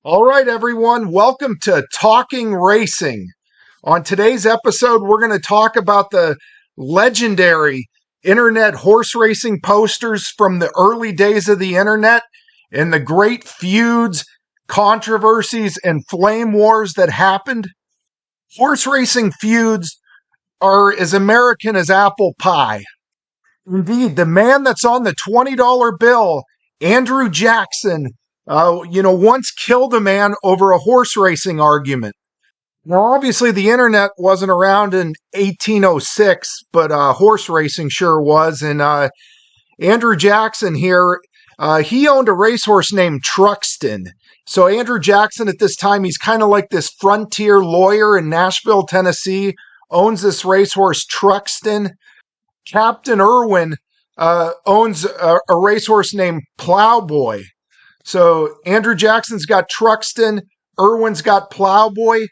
All right, everyone, welcome to Talking Racing. On today's episode, we're going to talk about the legendary internet horse racing posters from the early days of the internet and the great feuds, controversies, and flame wars that happened. Horse racing feuds are as American as apple pie. Indeed, the man that's on the $20 bill, Andrew Jackson, once killed a man over a horse racing argument. Now, obviously, the internet wasn't around in 1806, but horse racing sure was. And Andrew Jackson here, he owned a racehorse named Truxton. So, Andrew Jackson at this time, he's kind of like this frontier lawyer in Nashville, Tennessee, owns this racehorse Truxton. Captain Irwin owns a racehorse named Plowboy. So Andrew Jackson's got Truxton, Irwin's got Plowboy.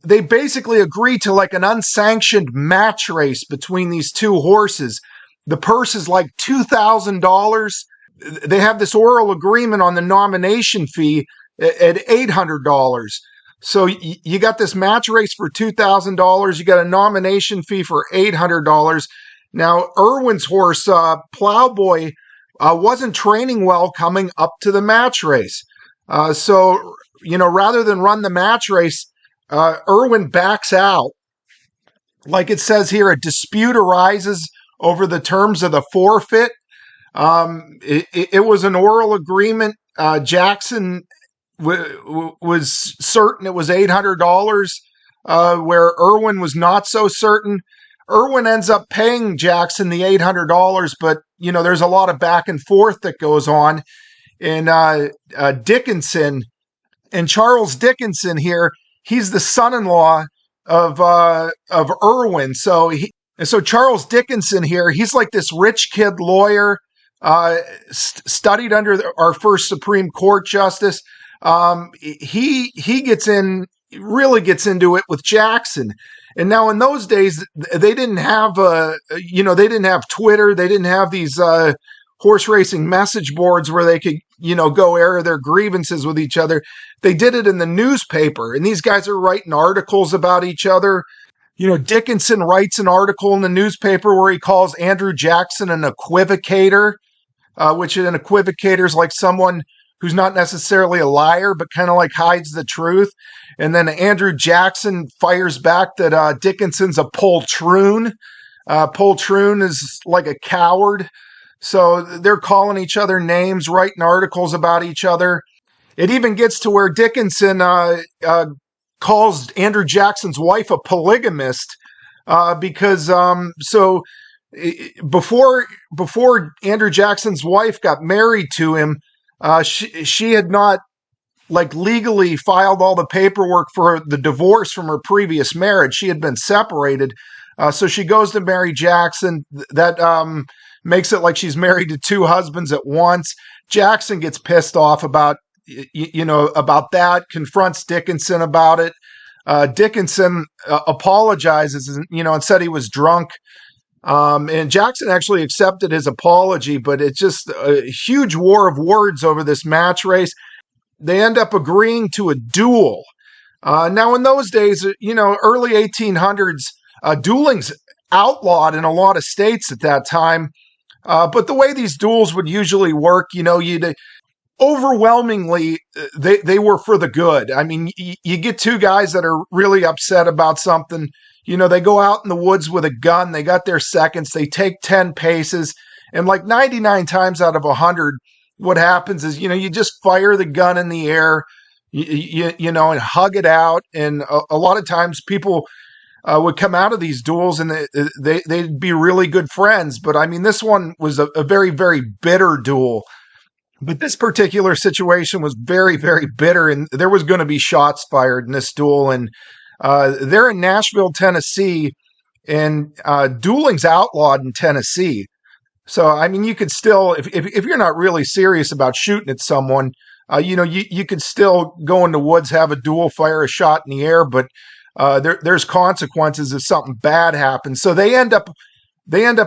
They basically agree to like an unsanctioned match race between these two horses. The purse is like $2,000. They have this oral agreement on the nomination fee at $800. So you got this match race for $2,000. You got a nomination fee for $800. Now, Irwin's horse, Plowboy, wasn't training well coming up to the match race. Rather than run the match race, Irwin backs out. Like it says here, a dispute arises over the terms of the forfeit. It was an oral agreement. Jackson was certain it was $800, where Irwin was not so certain. Irwin ends up paying Jackson the $800, but there's a lot of back and forth that goes on. And Dickinson and Charles Dickinson here, he's the son-in-law of Irwin. So Charles Dickinson here, he's like this rich kid lawyer, studied under our first Supreme Court justice. He really gets into it with Jackson. And now in those days, they didn't have, they didn't have Twitter. They didn't have these horse racing message boards where they could, go air their grievances with each other. They did it in the newspaper, and these guys are writing articles about each other. Dickinson writes an article in the newspaper where he calls Andrew Jackson an equivocator, which an equivocator is like someone who's not necessarily a liar, but kind of like hides the truth. And then Andrew Jackson fires back that Dickinson's a poltroon. Poltroon is like a coward. So they're calling each other names, writing articles about each other. It even gets to where Dickinson calls Andrew Jackson's wife a polygamist because before Andrew Jackson's wife got married to him, she had not legally filed all the paperwork for the divorce from her previous marriage. She had been separated. So she goes to marry Jackson. That makes it like she's married to two husbands at once. Jackson gets pissed off about that, confronts Dickinson about it. Dickinson apologizes, and said he was drunk. And Jackson actually accepted his apology, but it's just a huge war of words over this match race. They end up agreeing to a duel. Now, in those days, early 1800s, dueling's outlawed in a lot of states at that time. But the way these duels would usually work, you'd overwhelmingly, they were for the good. I mean, you get two guys that are really upset about something. They go out in the woods with a gun. They got their seconds. They take 10 paces. And 99 times out of 100, what happens is, you just fire the gun in the air, and hug it out. And a lot of times people would come out of these duels and they'd be really good friends. But I mean, this one was a very, very bitter duel. But this particular situation was very, very bitter. And there was going to be shots fired in this duel. And they're in Nashville, Tennessee, and dueling's outlawed in Tennessee. So, I mean, you could still, if you're not really serious about shooting at someone, you could still go in the woods, have a duel, fire a shot in the air, but there's consequences if something bad happens. So they end up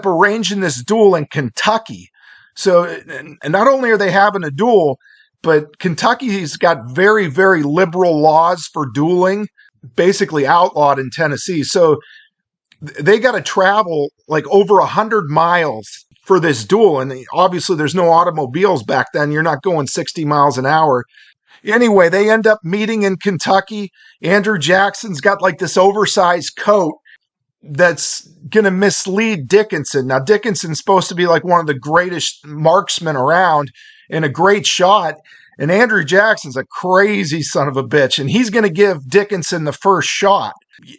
arranging this duel in Kentucky. So, and not only are they having a duel, but Kentucky's got very, very liberal laws for dueling, basically outlawed in Tennessee. So they got to travel like over 100 miles for this duel. And obviously, there's no automobiles back then. You're not going 60 miles an hour. Anyway, they end up meeting in Kentucky. Andrew Jackson's got like this oversized coat that's going to mislead Dickinson. Now, Dickinson's supposed to be like one of the greatest marksmen around and a great shot. And Andrew Jackson's a crazy son of a bitch. And he's going to give Dickinson the first shot.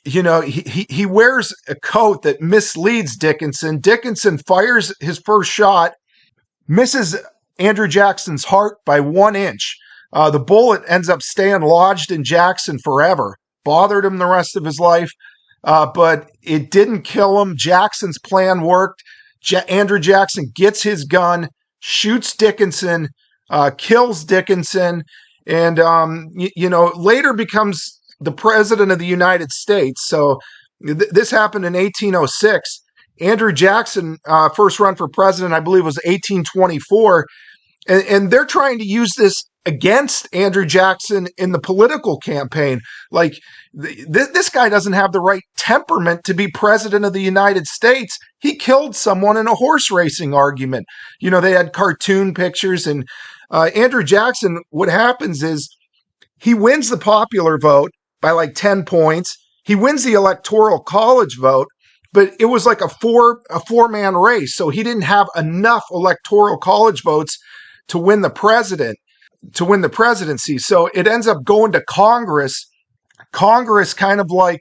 You know, he wears a coat that misleads Dickinson. Dickinson fires his first shot, misses Andrew Jackson's heart by 1 inch. The bullet ends up staying lodged in Jackson forever. Bothered him the rest of his life. But it didn't kill him. Jackson's plan worked. Andrew Jackson gets his gun, shoots Dickinson, kills Dickinson, and later becomes the president of the United States. So this happened in 1806. Andrew Jackson first run for president, I believe, was 1824, and they're trying to use this against Andrew Jackson in the political campaign. Like, this guy doesn't have the right temperament to be president of the United States. He killed someone in a horse racing argument. You know, they had cartoon pictures, and Andrew Jackson, what happens is he wins the popular vote by like 10 points. He wins the electoral college vote, but it was like a four-man race. So he didn't have enough electoral college votes to win the presidency. So it ends up going to Congress. Congress kind of like,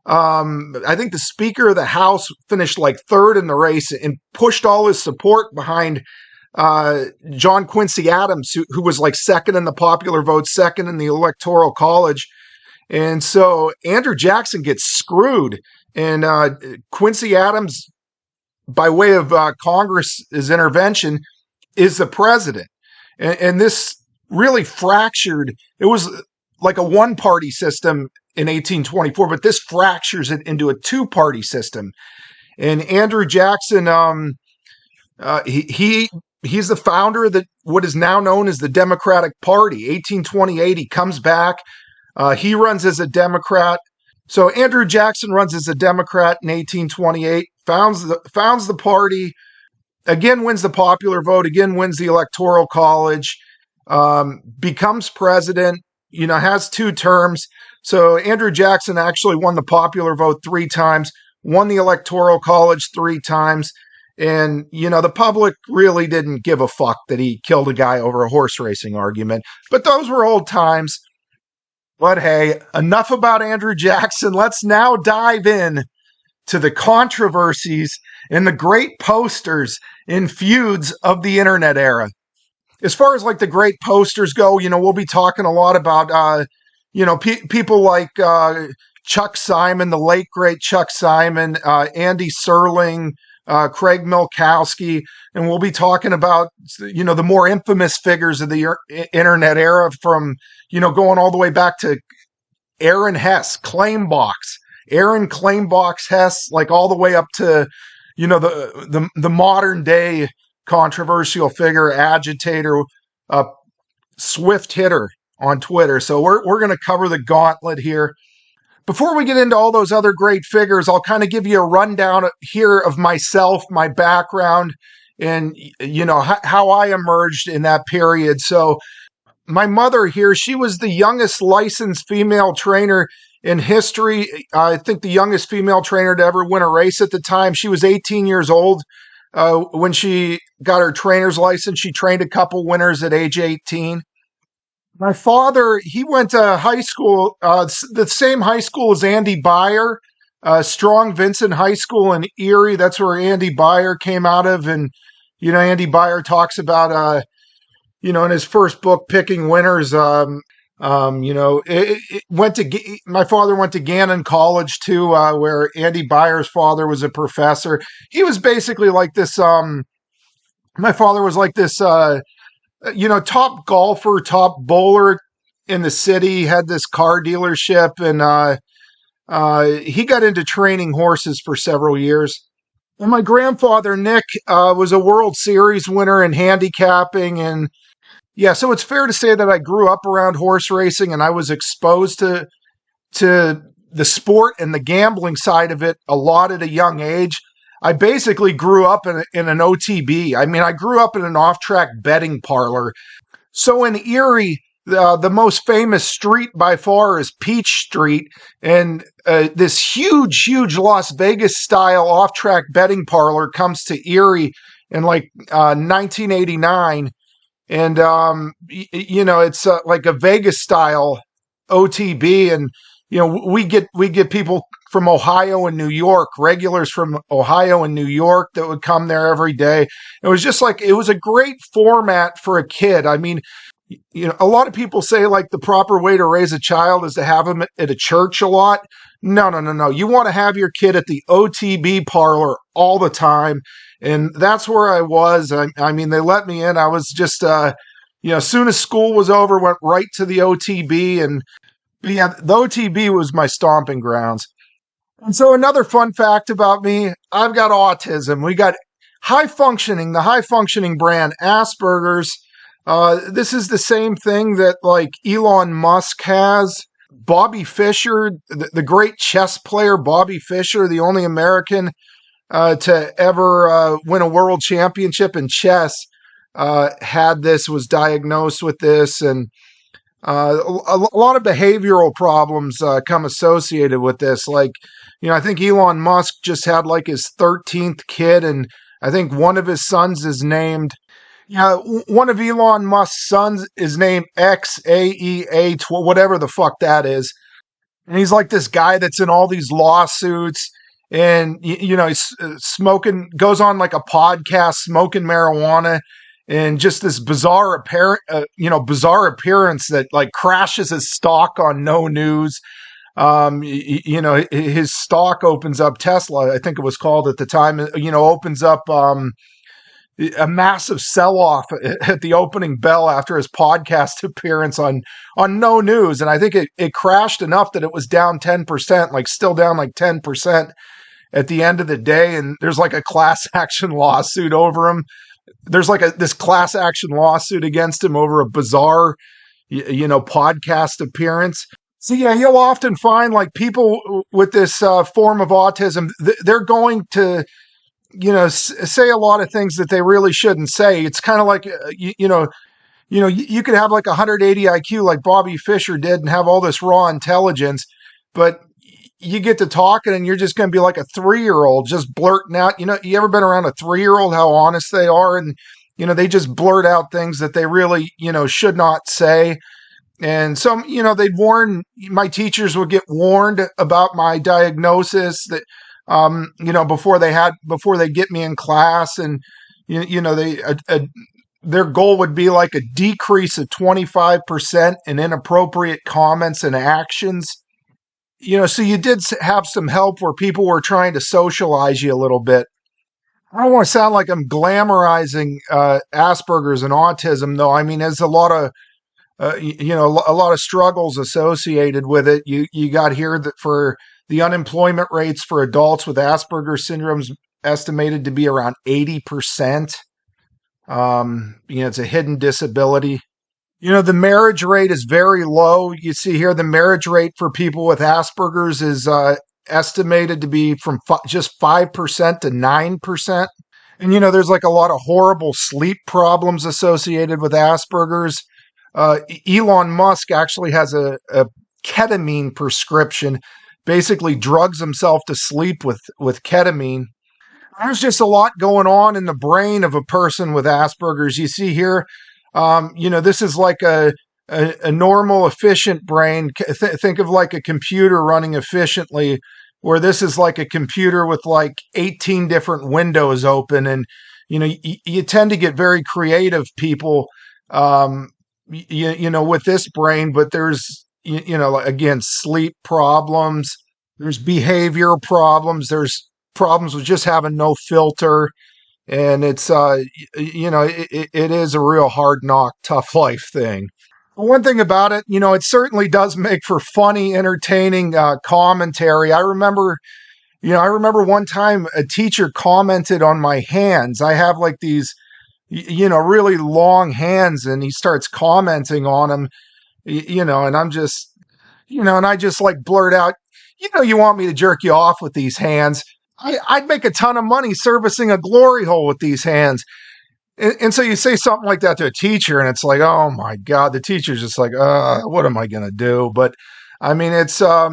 I think the Speaker of the House finished like third in the race and pushed all his support behind John Quincy Adams, who was like second in the popular vote, second in the electoral college. And so Andrew Jackson gets screwed, and Quincy Adams, by way of Congress's intervention, is the president. And this really fractured. It was like a one-party system in 1824, but this fractures it into a two-party system. And Andrew Jackson, he's the founder of what is now known as the Democratic Party. 1828, he comes back. He runs as a Democrat. So Andrew Jackson runs as a Democrat in 1828, founds the party, again wins the popular vote, again wins the electoral college, becomes president, has 2 terms. So Andrew Jackson actually won the popular vote 3 times, won the electoral college 3 times. And, the public really didn't give a fuck that he killed a guy over a horse racing argument. But those were old times. But hey, enough about Andrew Jackson. Let's now dive in to the controversies and the great posters and feuds of the internet era. As far as like the great posters go, we'll be talking a lot about, people like Chuck Simon, the late great Chuck Simon, Andy Serling, Craig Milkowski, and we'll be talking about, the more infamous figures of the internet era from, going all the way back to Aaron Hess, Claimbox, Aaron Claimbox Hess, like all the way up to, the modern day controversial figure, agitator, swift hitter on Twitter. So we're going to cover the gauntlet here. Before we get into all those other great figures, I'll kind of give you a rundown here of myself, my background, and, how I emerged in that period. So my mother here, she was the youngest licensed female trainer in history. I think the youngest female trainer to ever win a race at the time. She was 18 years old when she got her trainer's license. She trained a couple winners at age 18. My father, he went to high school, the same high school as Andy Beyer, Strong Vincent High School in Erie. That's where Andy Beyer came out of. And, Andy Beyer talks about, in his first book, Picking Winners, my father went to Gannon College too, where Andy Beyer's father was a professor. He was basically like this, my father was like this, top golfer, top bowler in the city, had this car dealership, and he got into training horses for several years. And my grandfather, Nick, was a World Series winner in handicapping, and, Yeah, so it's fair to say that I grew up around horse racing and I was exposed to the sport and the gambling side of it a lot at a young age. I basically grew up in an OTB. I mean, I grew up in an off-track betting parlor. So in Erie, the most famous street by far is Peach Street, and this huge Las Vegas style off-track betting parlor comes to Erie in like 1989, and it's like a Vegas style OTB, and we get people from Ohio and New York, regulars from Ohio and New York that would come there every day. It was just like, it was a great format for a kid. I mean, a lot of people say like the proper way to raise a child is to have them at a church a lot. No. You want to have your kid at the OTB parlor all the time. And that's where I was. I mean, they let me in. I was just, as soon as school was over, went right to the OTB. And yeah, the OTB was my stomping grounds. And so another fun fact about me, I've got autism. We got the high functioning brand Asperger's. This is the same thing that like Elon Musk has. Bobby Fischer, the great chess player Bobby Fischer, the only American to ever win a world championship in chess, was diagnosed with this, and a lot of behavioral problems come associated with this. Like, I think Elon Musk just had like his 13th kid, and I think one of his sons is named. Yeah, one of Elon Musk's sons is named XAEA, whatever the fuck that is. And he's like this guy that's in all these lawsuits, and he's smoking, goes on like a podcast smoking marijuana, and just this bizarre appearance that like crashes his stock on no news. His stock opens up, Tesla, I think it was called at the time, opens up a massive sell-off at the opening bell after his podcast appearance on no news. And I think it crashed enough that it was down 10%, like still down like 10% at the end of the day. And there's like a class action lawsuit over him. There's like this class action lawsuit against him over a bizarre, podcast appearance. So yeah, you'll often find like people with this form of autism, they're going to, say a lot of things that they really shouldn't say. It's kind of like, you could have like 180 IQ like Bobby Fischer did and have all this raw intelligence, but you get to talking and you're just going to be like a 3-year-old just blurting out. You ever been around a 3-year-old, how honest they are? And, they just blurt out things that they really, should not say. And some, they'd warn, my teachers would get warned about my diagnosis that, before they get me in class, and their goal would be like a decrease of 25% in inappropriate comments and actions. So you did have some help where people were trying to socialize you a little bit. I don't want to sound like I'm glamorizing Asperger's and autism, though. I mean, there's a lot of a lot of struggles associated with it. You got here that for the unemployment rates for adults with Asperger's syndrome is estimated to be around 80%. It's a hidden disability. The marriage rate is very low. You see here, the marriage rate for people with Asperger's is estimated to be from just 5% to 9%. And, there's like a lot of horrible sleep problems associated with Asperger's. Elon Musk actually has a ketamine prescription, basically drugs himself to sleep with ketamine. There's just a lot going on in the brain of a person with Asperger's. You see here, this is like a normal, efficient brain. Think of like a computer running efficiently, where this is like a computer with like 18 different windows open. And, you tend to get very creative people, with this brain, but there's, again, sleep problems, there's behavior problems, there's problems with just having no filter. And it's, it is a real hard knock, tough life thing. One thing about it, it certainly does make for funny, entertaining commentary. I remember one time a teacher commented on my hands. I have like these really long hands, and he starts commenting on them, and I'm just, and I just like blurt out, you want me to jerk you off with these hands. I'd make a ton of money servicing a glory hole with these hands. And so you say something like that to a teacher, and it's like, oh my God, the teacher's just like, what am I going to do? But I mean, it's, a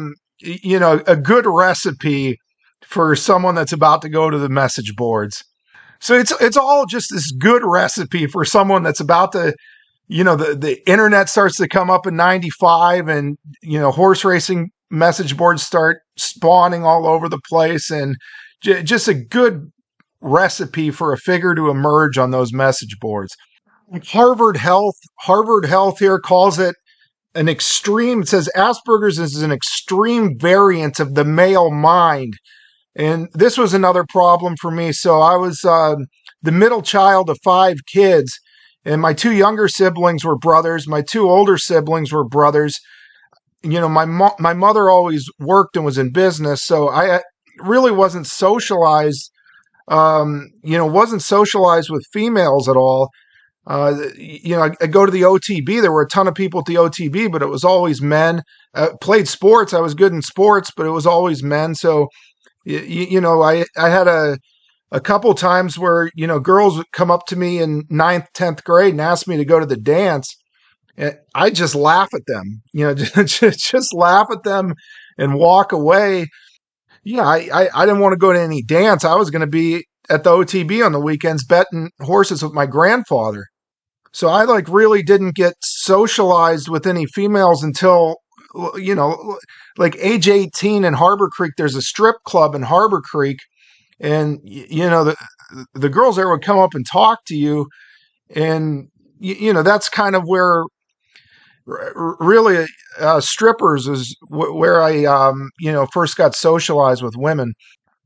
good recipe for someone that's about to go to the message boards. So it's all just this good recipe for someone that's about to, the internet starts to come up in 95, and, horse racing message boards start spawning all over the place, and just a good recipe for a figure to emerge on those message boards. Like Harvard Health here calls it an extreme. It says Asperger's is an extreme variant of the male mind. And this was another problem for me. So I was the middle child of 5 kids, and my 2 younger siblings were brothers. My 2 older siblings were brothers. My mother always worked and was in business, so I really wasn't socialized. Wasn't socialized with females at all. I go to the OTB. There were a ton of people at the OTB, but it was always men. Played sports. I was good in sports, but it was always men. So, I had a couple times where, girls would come up to me in 9th, 10th grade and ask me to go to the dance. And I just laugh at them, just laugh at them and walk away. Yeah, I didn't want to go to any dance. I was going to be at the OTB on the weekends betting horses with my grandfather. So I really didn't get socialized with any females until, like age 18 in Harbor Creek. There's a strip club in Harbor Creek, and, the girls there would come up and talk to you. And, that's kind of where really strippers is where I first got socialized with women.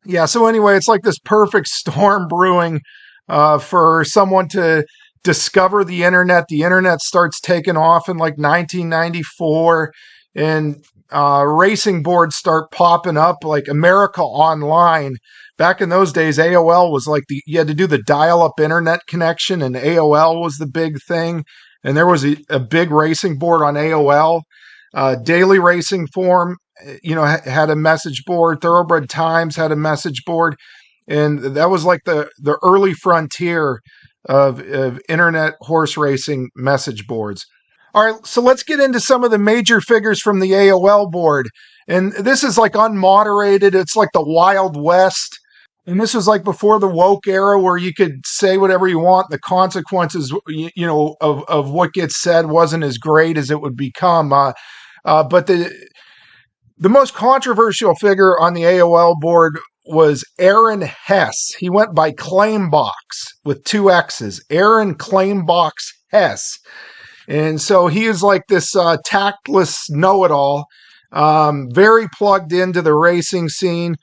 Yeah, so anyway, it's like this perfect storm brewing for someone to discover the internet. The internet starts taking off in like 1994, and racing boards start popping up, like America Online. Back in those days, AOL was like you had to do the dial-up internet connection, and AOL was the big thing. And there was a big racing board on AOL. Daily Racing Form, had a message board. Thoroughbred Times had a message board. And that was like the early frontier of internet horse racing message boards. All right, so let's get into some of the major figures from the AOL board. And this is like unmoderated. It's like the Wild West. And this was like before the woke era, where you could say whatever you want. The consequences, of what gets said wasn't as great as it would become. But the most controversial figure on the AOL board was Aaron Hess. He went by Claimbox with 2 X's. Aaron Claimbox Hess. And so he is like this tactless know-it-all, very plugged into the racing scene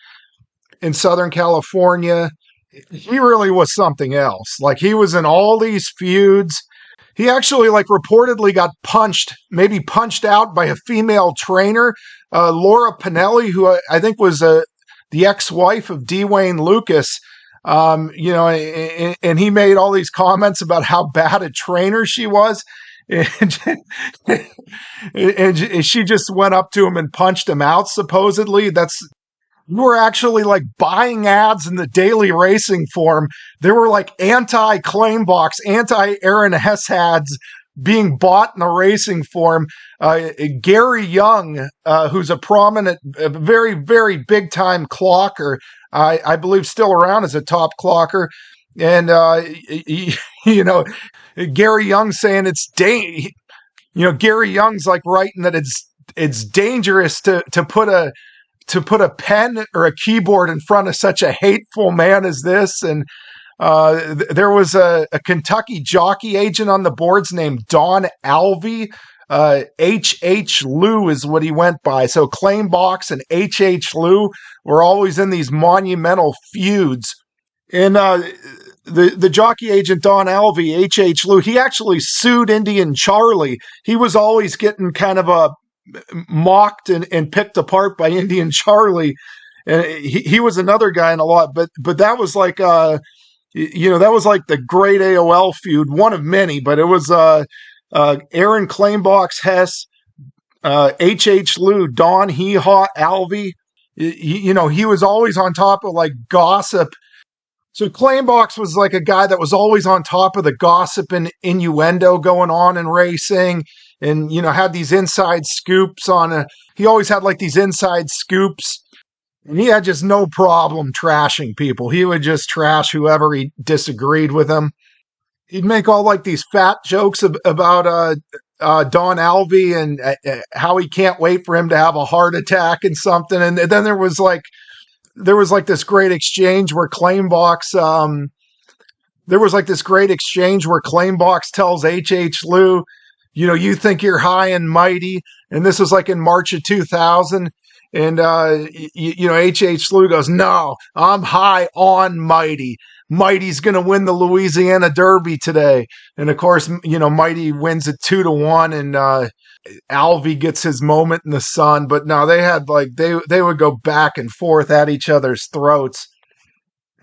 in Southern California. He really was something else. Like, he was in all these feuds. He actually reportedly got maybe punched out by a female trainer, Laura Pinelli, who I think was the ex-wife of D. Wayne Lucas. And he made all these comments about how bad a trainer she was. And she just went up to him and punched him out, supposedly. You were actually buying ads in the Daily Racing Form. There were anti-Claimbox, anti-Aaron Hess ads being bought in the racing form. Gary Young, who's a prominent, very, very big time clocker, I believe still around as a top clocker. And, Gary Young saying Gary Young's writing that it's dangerous to put a pen or a keyboard in front of such a hateful man as this. And there was a Kentucky jockey agent on the boards named Don Alvey. H.H. Lou is what he went by. So Claimbox and H.H. Lou were always in these monumental feuds. And the jockey agent Don Alvey, H.H. Lou, he actually sued Indian Charlie. He was always getting kind of mocked and picked apart by Indian Charlie. And he was another guy in a lot, but that was That was like the great AOL feud, one of many, but it was Aaron Kleinbox Hess, H. Lou, Don Heehaw, Alvey. He was always on top of like gossip. So Kleinbox was like a guy that was always on top of the gossip and innuendo going on in racing, and had these inside scoops he always had like these inside scoops, and he had just no problem trashing people. He would just trash whoever he disagreed with him. He'd make all like these fat jokes about Don Alvey and how he can't wait for him to have a heart attack and something. And then there was like this great exchange where Kleinbox tells H. Lou, you think you're high and mighty. And this was like in March of 2000. And, H. Lou goes, no, I'm high on mighty. Mighty's going to win the Louisiana Derby today. And of course, Mighty wins it 2-1, and Alvey gets his moment in the sun. But no, they had like, they would go back and forth at each other's throats.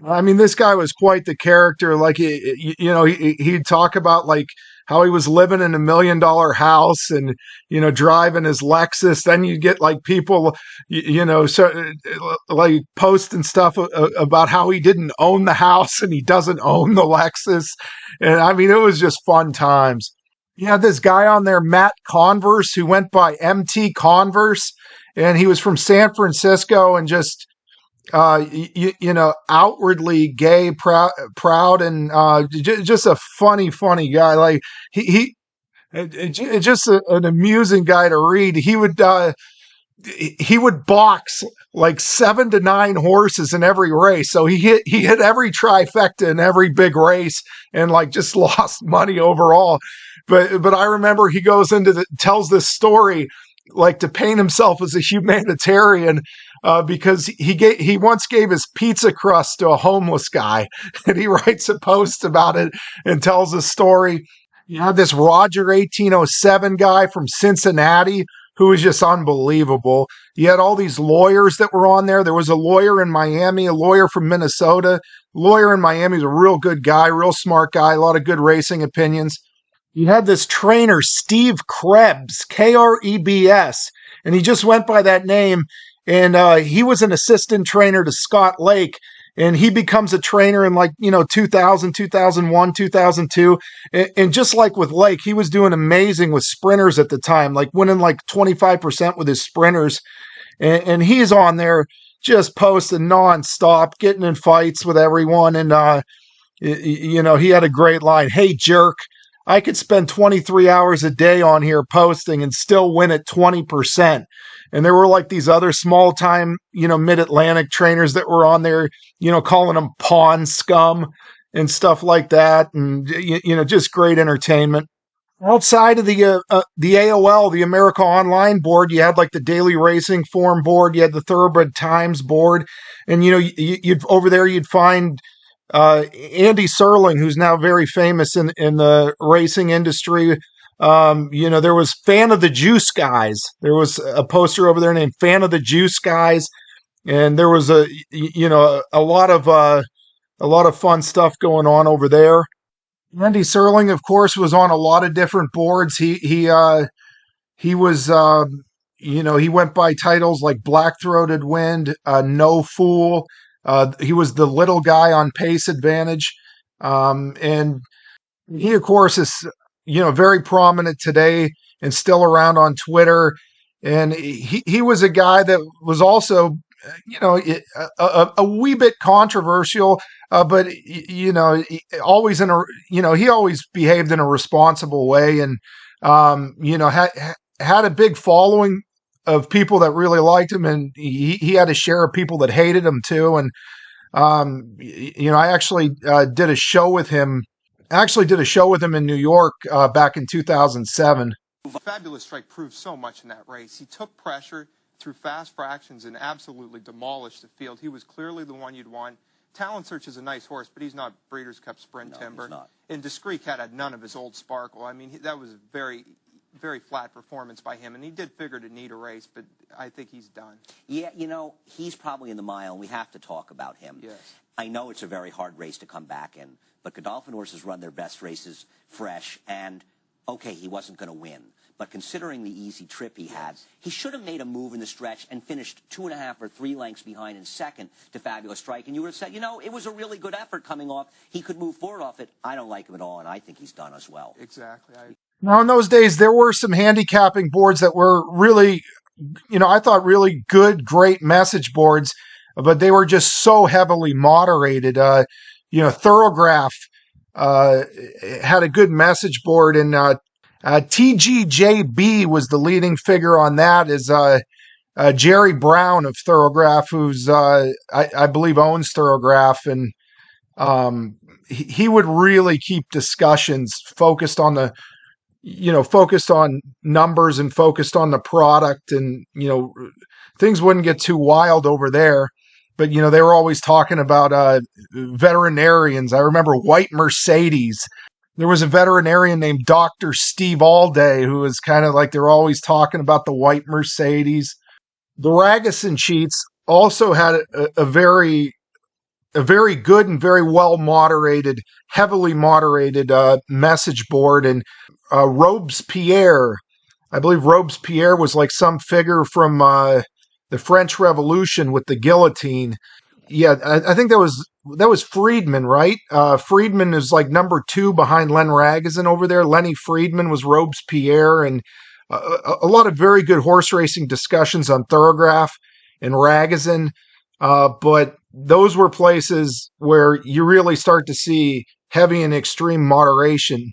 I mean, this guy was quite the character. Like, he'd talk about like how he was living in $1 million house and, driving his Lexus. Then you get like people, like posting stuff about how he didn't own the house and he doesn't own the Lexus. And I mean, it was just fun times. You had this guy on there, Matt Converse, who went by MT Converse, and he was from San Francisco and just, outwardly gay, proud, and just a funny guy. Like he just an amusing guy to read. He would box like 7 to 9 horses in every race. So he hit every trifecta in every big race and like just lost money overall. But I remember he goes tells this story like to paint himself as a humanitarian, because he once gave his pizza crust to a homeless guy, and he writes a post about it and tells a story. You had this Roger 1807 guy from Cincinnati who was just unbelievable. You had all these lawyers that were on there. There was a lawyer in Miami, a lawyer from Minnesota. The lawyer in Miami was a real good guy, real smart guy, a lot of good racing opinions. You had this trainer, Steve Krebs, Krebs, and he just went by that name. And he was an assistant trainer to Scott Lake, and he becomes a trainer in 2000, 2001, 2002. And just like with Lake, he was doing amazing with sprinters at the time, like winning like 25% with his sprinters. And he's on there just posting nonstop, getting in fights with everyone. And, he had a great line. Hey, jerk. I could spend 23 hours a day on here posting and still win at 20%. And there were like these other small time, mid-Atlantic trainers that were on there, calling them pawn scum and stuff like that. And, just great entertainment. Outside of the AOL, the America Online board, you had like the Daily Racing Form board, you had the Thoroughbred Times board. And, you'd over there, you'd find Andy Serling, who's now very famous in the racing industry. There was Fan of the Juice Guys. There was a poster over there named Fan of the Juice Guys, and there was a lot of fun stuff going on over there. Andy Serling, of course, was on a lot of different boards. He was he went by titles like Black Throated Wind, No Fool. He was the little guy on Pace Advantage. And he, of course, is, very prominent today and still around on Twitter. And he was a guy that was also, a wee bit controversial, but, always he always behaved in a responsible way and, had a big following of people that really liked him, and he had a share of people that hated him too. And I actually did a show with him. In New York back in 2007. Fabulous Strike proved so much in that race. He took pressure through fast fractions and absolutely demolished the field. He was clearly the one you'd want. Talent Search is a nice horse, but he's not Breeders' Cup Sprint Timber. He's not. And Discreet Cat had none of his old sparkle. I mean, that was very very flat performance by him, and he did figure to need a race, but I think he's done. Yeah, he's probably in the mile, and we have to talk about him. Yes. I know it's a very hard race to come back in, but Godolphin horses run their best races fresh, and, okay, he wasn't going to win. But considering the easy trip he had, he should have made a move in the stretch and finished 2.5 or 3 lengths behind in second to Fabulous Strike. And you would have said, it was a really good effort coming off. He could move forward off it. I don't like him at all, and I think he's done as well. Exactly. Now, in those days, there were some handicapping boards that were really, I thought really good, great message boards, but they were just so heavily moderated. Thorograph had a good message board, and TGJB was the leading figure on that, is Jerry Brown of Thorograph, who's I believe owns Thorograph, and he would really keep discussions focused on focused on numbers and focused on the product, and things wouldn't get too wild over there. But they were always talking about veterinarians. I remember White Mercedes. There was a veterinarian named Dr. Steve Allday, who was kind of like, they're always talking about the White Mercedes. The Ragusan sheets also had a very good and very well moderated, heavily moderated message board. And Robespierre, I believe Robespierre was like some figure from the French Revolution with the guillotine. Yeah, I think that was Friedman, right? Friedman is like number 2 behind Len Ragusan over there. Lenny Friedman was Robespierre, and a lot of very good horse racing discussions on Thorograph and Ragusan. But those were places where you really start to see heavy and extreme moderation.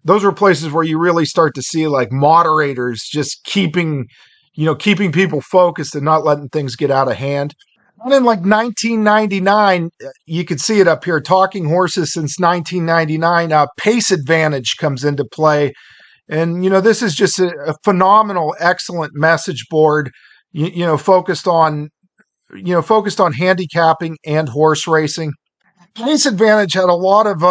Those were places where you really start to see like moderators just keeping people focused and not letting things get out of hand. And in like 1999, you could see it up here, Talking Horses since 1999, Pace Advantage comes into play. And, this is just a phenomenal, excellent message board, focused on handicapping and horse racing. Pace Advantage had a lot of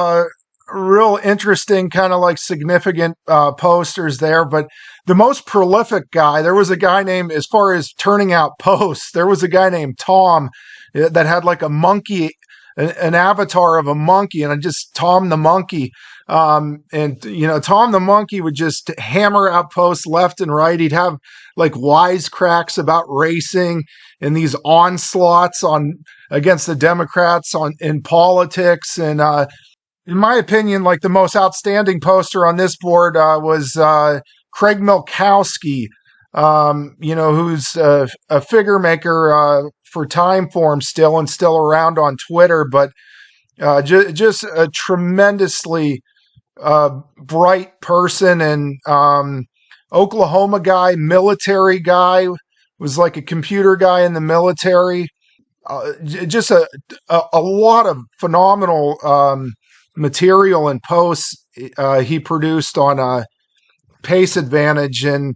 real interesting, kind of like significant posters there, but the most prolific guy, there was a guy named, as far as turning out posts, there was a guy named Tom that had like a monkey, an avatar of a monkey, and just Tom the monkey. Tom the monkey would just hammer out posts left and right. He'd have like wisecracks about racing and these onslaughts against the Democrats in politics. And in my opinion, like the most outstanding poster on this board was Craig Milkowski, who's a figure maker for Timeform still, and still around on Twitter, but just a tremendously bright person, and Oklahoma guy, military guy, was like a computer guy in the military. Just a lot of phenomenal material and posts he produced on Pace Advantage. And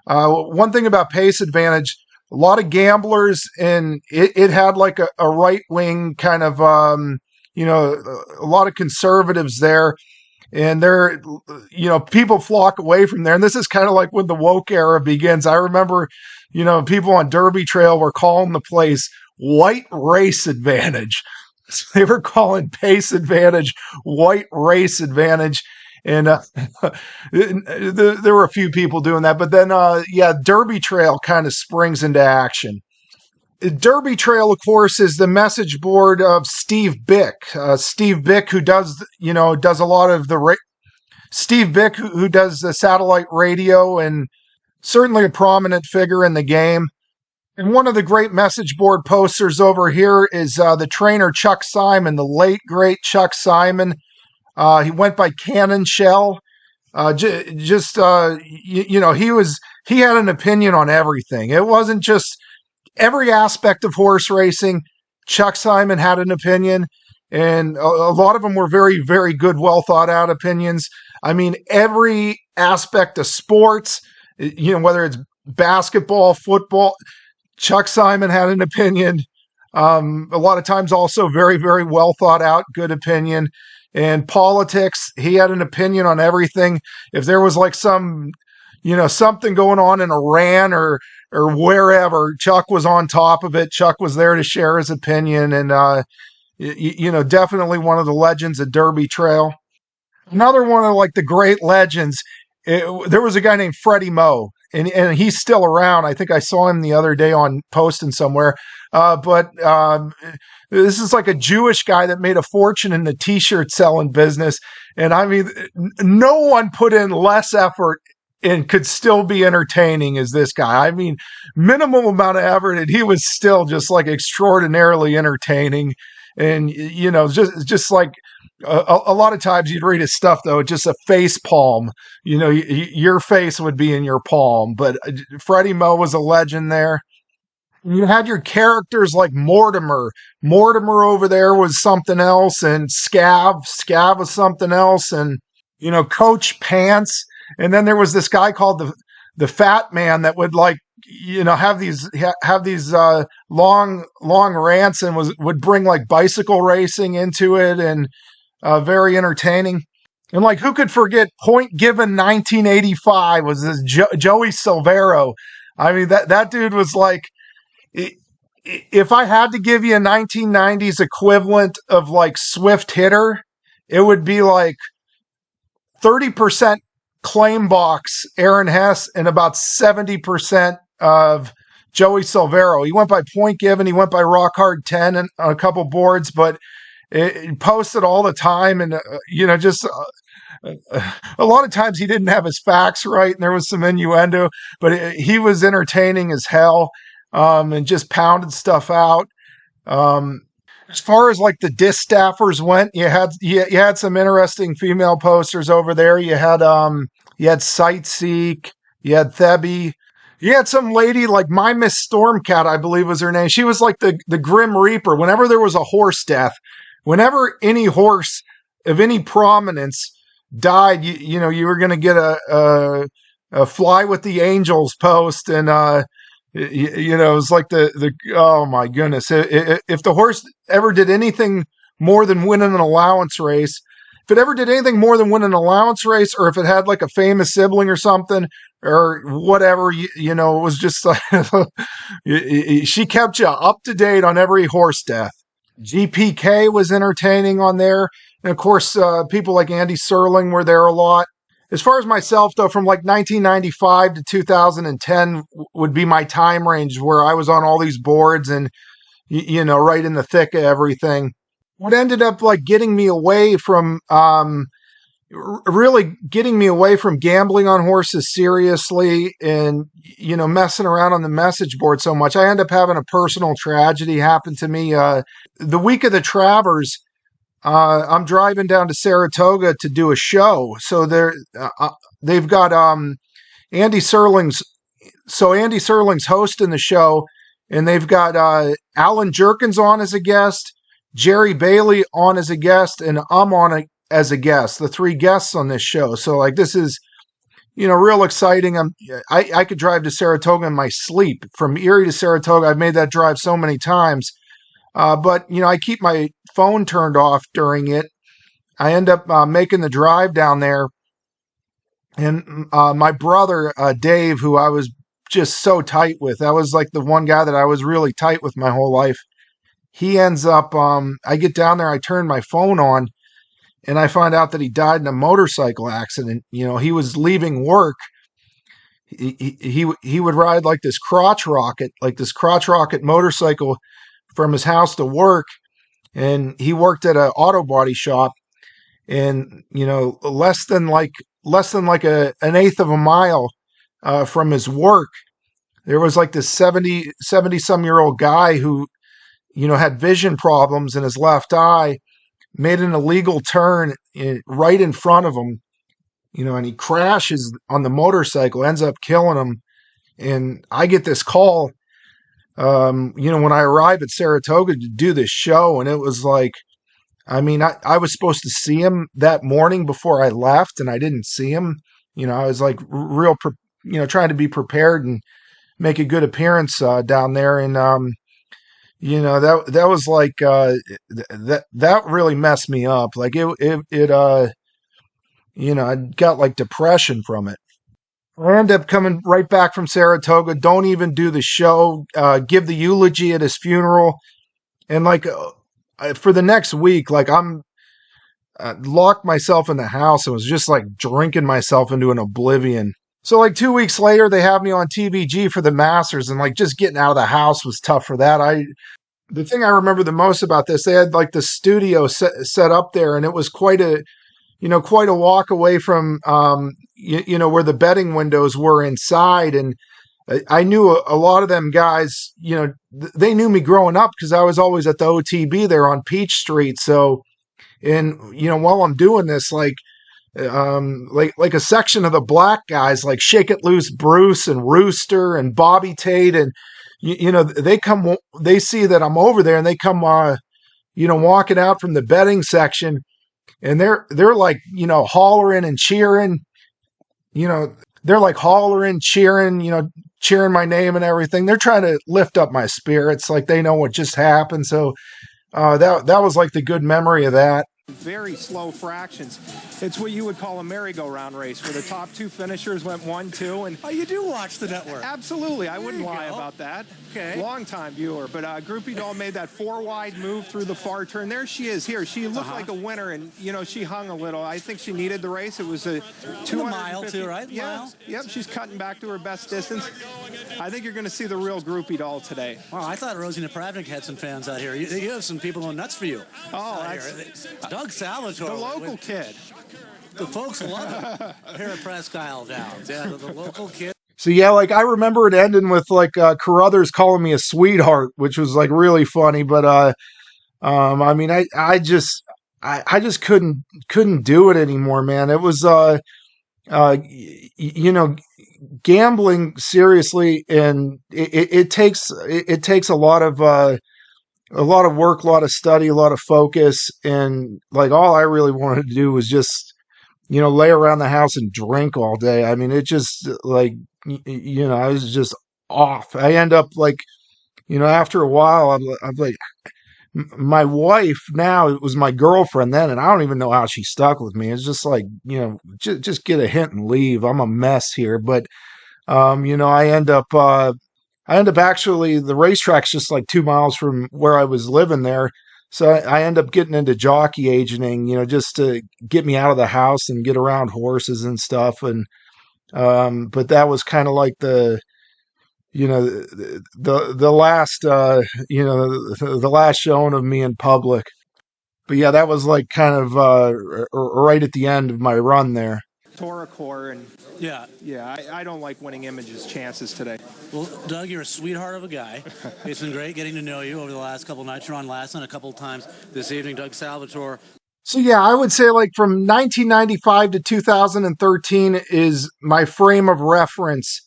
one thing about Pace Advantage, a lot of gamblers, and it had like a right-wing kind of, a lot of conservatives there. And there, people flock away from there. And this is kind of like when the woke era begins. I remember, people on Derby Trail were calling the place White Race Advantage. So they were calling Pace Advantage White Race Advantage. And there were a few people doing that. But then, Derby Trail kind of springs into action. Derby Trail, of course, is the message board of Steve Bick. Steve Bick, who does a lot of Steve Bick, who does the satellite radio, and certainly a prominent figure in the game. And one of the great message board posters over here is the trainer Chuck Simon, the late great Chuck Simon. He went by Cannon Shell. He had an opinion on everything. It wasn't just every aspect of horse racing. Chuck Simon had an opinion, and a lot of them were very, very good, well thought out opinions. I mean, every aspect of sports, whether it's basketball, football, Chuck Simon had an opinion. A lot of times also very, very well thought out, good opinion. And politics, he had an opinion on everything. If there was like some something going on in Iran or wherever, Chuck was on top of it. Chuck was there to share his opinion, and definitely one of the legends of Derby Trail. Another one of like the great legends. There was a guy named Freddie Moe, and he's still around. I think I saw him the other day on posting somewhere. But this is like a Jewish guy that made a fortune in the t-shirt selling business. And I mean, no one put in less effort and could still be entertaining as this guy. I mean, minimum amount of effort, and he was still just like extraordinarily entertaining. And just like a lot of times you'd read his stuff though, just a face palm. Your face would be in your palm. But Freddie Moe was a legend there. You had your characters like Mortimer. Mortimer over there was something else, and Scav was something else, and Coach Pants. And then there was this guy called the Fat Man that would like have these long rants and would bring like bicycle racing into it, and very entertaining. And like, who could forget Point Given 1985 was this Joey Silvero. I mean, that dude was like, if I had to give you a 1990s equivalent of like Swift Hitter, it would be like 30% claim box Aaron Hess and about 70% of Joey Silvero. He went by Point Given, he went by Rock Hard 10 and a couple boards, but it posted all the time, and just a lot of times he didn't have his facts right, and there was some innuendo, but he was entertaining as hell, and just pounded stuff out. As far as like the disc staffers went, you had some interesting female posters over there. You had Sightseek, you had Thebby. You had some lady like My Miss Stormcat, I believe was her name. She was like the Grim Reaper. Whenever there was a horse death, whenever any horse of any prominence died, you were going to get a Fly with the Angels post, and it was like the oh my goodness, if the horse ever did anything more than win an allowance race, if it ever did anything more than win an allowance race, or if it had like a famous sibling or something or whatever, it was just like she kept you up to date on every horse death. GPK was entertaining on there. And of course, people like Andy Serling were there a lot. As far as myself, though, from like 1995 to 2010 would be my time range where I was on all these boards and, right in the thick of everything. What ended up like getting me away from, really getting me away from gambling on horses seriously and, messing around on the message board so much, I ended up having a personal tragedy happen to me. The week of the Travers, I'm driving down to Saratoga to do a show. So they've got Andy Serling's hosting the show, and they've got Alan Jerkins on as a guest, Jerry Bailey on as a guest, and I'm on as a guest. The three guests on this show. So like, this is real exciting. I could drive to Saratoga in my sleep. From Erie to Saratoga, I've made that drive so many times. But I keep my phone turned off during it. I end up making the drive down there, and my brother Dave, who I was just so tight with, that was like the one guy that I was really tight with my whole life. He ends up, I get down there, I turn my phone on, and I find out that he died in a motorcycle accident. He was leaving work. He would ride like this crotch rocket motorcycle from his house to work, and he worked at an auto body shop, and less than like an eighth of a mile from his work, there was like this 70 some year old guy who had vision problems in his left eye, made an illegal turn right in front of him, and he crashes on the motorcycle, ends up killing him. And I get this call when I arrived at Saratoga to do this show, and it was like, I was supposed to see him that morning before I left, and I didn't see him. I was like trying to be prepared and make a good appearance down there. And, that was like, that really messed me up. Like I got like depression from it. I end up coming right back from Saratoga, don't even do the show, give the eulogy at his funeral. And like for the next week, like I'm locked myself in the house and was just like drinking myself into an oblivion. So like 2 weeks later, they have me on TVG for the Masters, and like just getting out of the house was tough for that. The thing I remember the most about this, they had like the studio set up there, and it was quite a walk away from where the betting windows were inside. And I knew a lot of them guys, they knew me growing up because I was always at the OTB there on Peach Street. So, and while I'm doing this, like a section of the black guys like Shake It Loose Bruce and Rooster and Bobby Tate, and they see that I'm over there, and they come walking out from the betting section, and they're like hollering and cheering, they're like hollering, cheering, cheering my name and everything. They're trying to lift up my spirits, like they know what just happened. So that was like the good memory of that. Very slow fractions. It's what you would call a merry-go-round race, where the top two finishers went 1-2. And oh, you do watch the network? Absolutely. I wouldn't lie about that. Okay. Long-time viewer. But Groupie Doll made that four-wide move through the far turn. There she is here. She looked like a winner, and, she hung a little. I think she needed the race. It was a 250. Mile, too, right? Yeah. Mile? Yep, she's cutting back to her best distance. I think you're going to see the real Groupie Doll today. Wow, I thought Rosie Napravnik had some fans out here. You have some people going nuts for you. Oh, that's... Doug Salvatore. The local kid. The folks love it here at Presque Isle Downs. Yeah, the local kid. So yeah, like I remember it ending with like Carruthers calling me a sweetheart, which was like really funny. But I mean, I just couldn't do it anymore, man. It was gambling seriously, and it takes a lot of work, a lot of study, a lot of focus, and like all I really wanted to do was just lay around the house and drink all day. I mean, it just like I was just off. I end up like after a while I'm like, my wife now, it was my girlfriend then, and I don't even know how she stuck with me. It's just like just get a hint and leave. I'm a mess here. But I end up actually, the racetrack's just like 2 miles from where I was living there. So I end up getting into jockey agenting, just to get me out of the house and get around horses and stuff. And, but that was kind of like the last, the last showing of me in public. But yeah, that was like kind of, right at the end of my run there. Toracor, and yeah, I don't like winning Image's chances today. Well, Doug, you're a sweetheart of a guy. It's been great getting to know you over the last couple of nights. You're on last night a couple of times this evening, Doug Salvatore. So yeah, I would say like from 1995 to 2013 is my frame of reference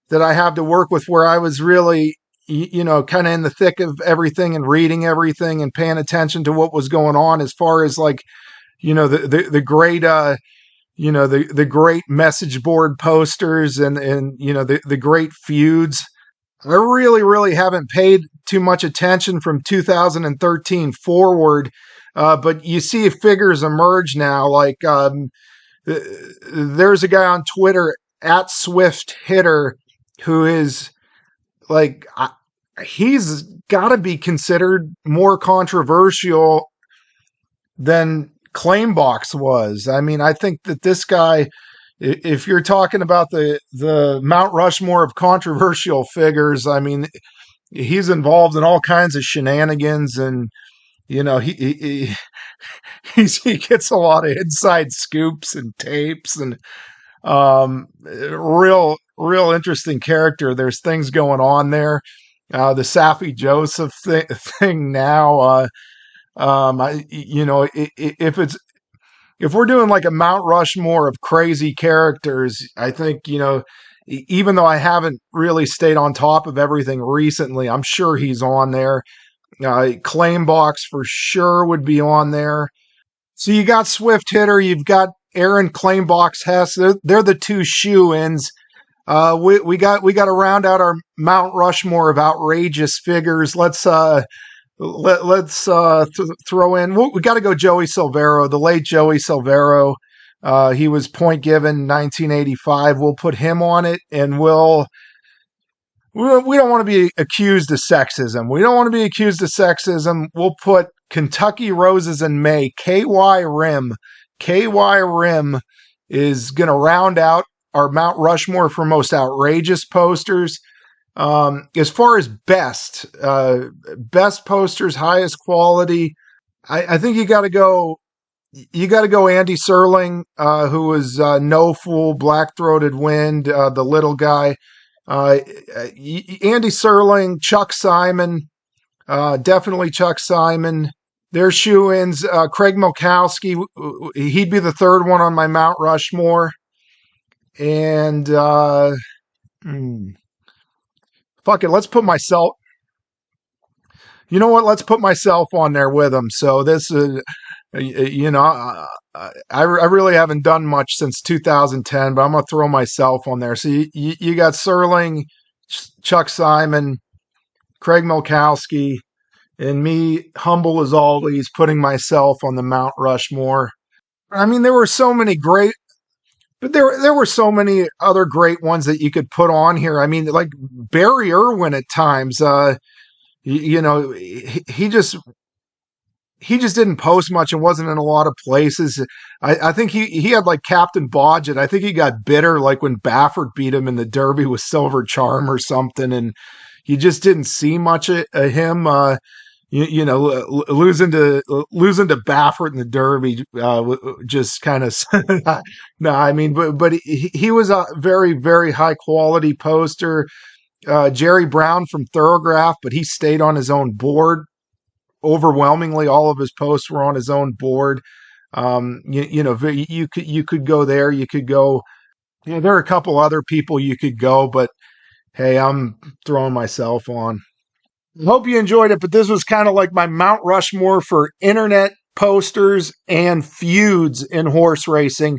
that I have to work with, where I was really, kind of in the thick of everything and reading everything and paying attention to what was going on, as far as like, the great, the great message board posters and the great feuds. I really, really haven't paid too much attention from 2013 forward, but you see figures emerge now. Like there's a guy on Twitter at Swift Hitter who is like, he's got to be considered more controversial than Claimbox was. I mean, I think that this guy, if you're talking about the Mount Rushmore of controversial figures, I mean, he's involved in all kinds of shenanigans, and he gets a lot of inside scoops and tapes, and real interesting character. There's things going on there. The Safi Joseph thing now. If we're doing like a Mount Rushmore of crazy characters, I think, even though I haven't really stayed on top of everything recently, I'm sure he's on there. Claimbox for sure would be on there. So you got Swift Hitter, you've got Aaron Claimbox Hess. They're the two shoe-ins. We got to round out our Mount Rushmore of outrageous figures. Let's throw in. We got to go Joey Silvero, the late Joey Silvero. He was Point Given 1985. We'll put him on it, and we don't want to be accused of sexism. We don't want to be accused of sexism. We'll put Kentucky Roses in May. KY Rim. KY Rim is going to round out our Mount Rushmore for most outrageous posters. As far as best posters, highest quality, I think you got to go Andy Serling, who was No Fool, Black Throated Wind, the little guy. Andy Serling, Chuck Simon, definitely Chuck Simon. Their shoe-ins. Craig Milkowski, he'd be the third one on my Mount Rushmore. And fuck it, let's put myself. You know what? Let's put myself on there with him. So this is, I really haven't done much since 2010, but I'm gonna throw myself on there. So you got Serling, Chuck Simon, Craig Milkowski, and me, humble as always, putting myself on the Mount Rushmore. I mean, there were so many great, but there were so many other great ones that you could put on here. I mean, like Barry Irwin at times. He just didn't post much and wasn't in a lot of places. I think he had like Captain Bodgett. I think he got bitter like when Baffert beat him in the Derby with Silver Charm or something, and you just didn't see much of him. Losing to Baffert in the Derby just kind of no. I mean, but he was a very, very high quality poster. Jerry Brown from Thorograph, but he stayed on his own board. Overwhelmingly, all of his posts were on his own board. You could go there. You could go. There are a couple other people you could go, but hey, I'm throwing myself on. I hope you enjoyed it, but this was kind of like my Mount Rushmore for internet posters and feuds in horse racing.